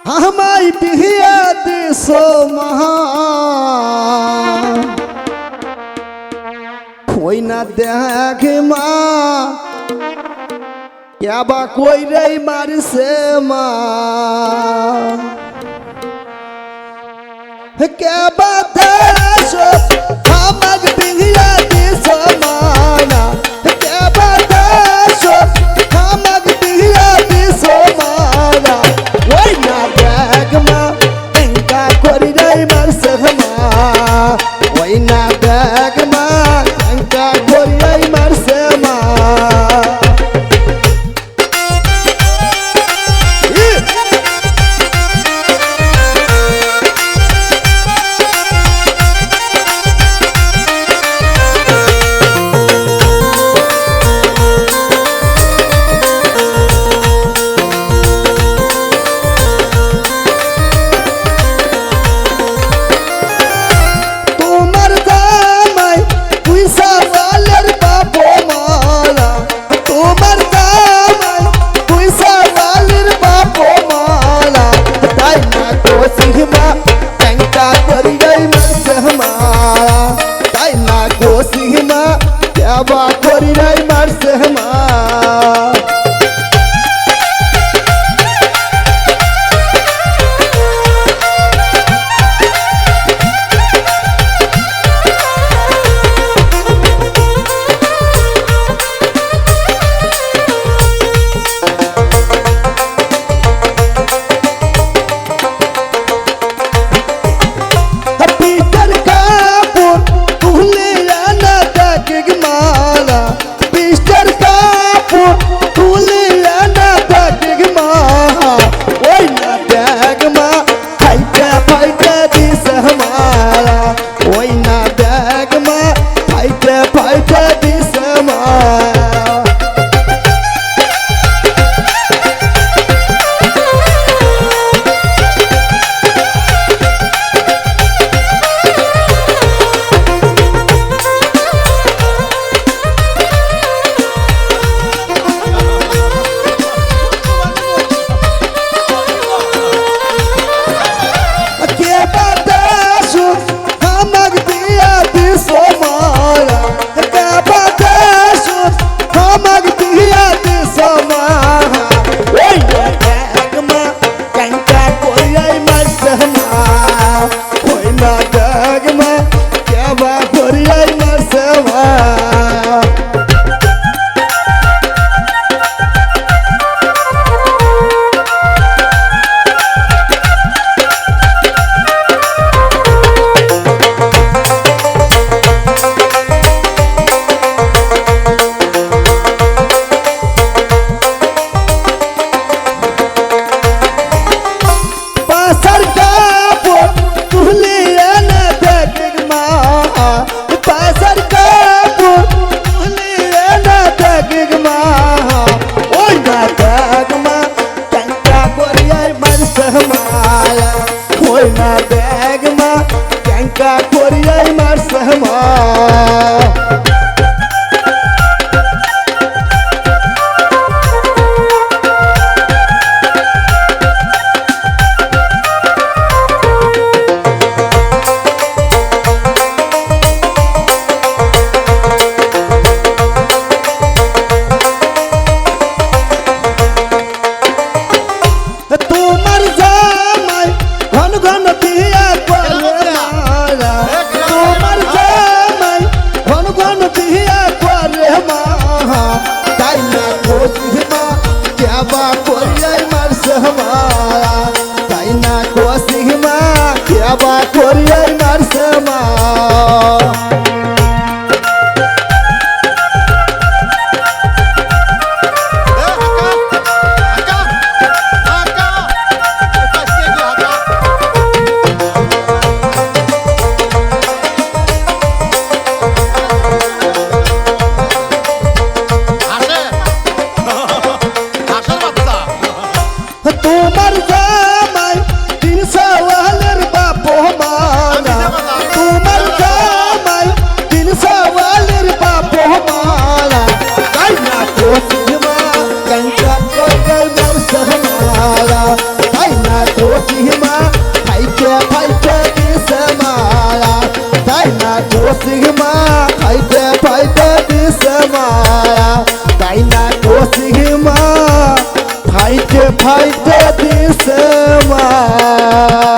আমায় বিহিয়া দিছো মহা কই না দেখ মা কেবা কই রে মারছে মা কেবা দেশো আমায় বিহিয়া দিছো মানা কেবা দেশো আমায় বিহিয়া দিছো মানা ওই না দেখ মা এঙ্কা করি রে মারছে মা ওই না দেখ মা এঙ্কা করি রে মারছে মা কেবা করি রে মারছে মা কোসিমা খাইতে খাইতে দিছে মায়া তাই না কোসিমা খাইতে খাইতে দিছে মায়া তাই না কোসিমা ফাইতে ফাইতে দিছে মায়া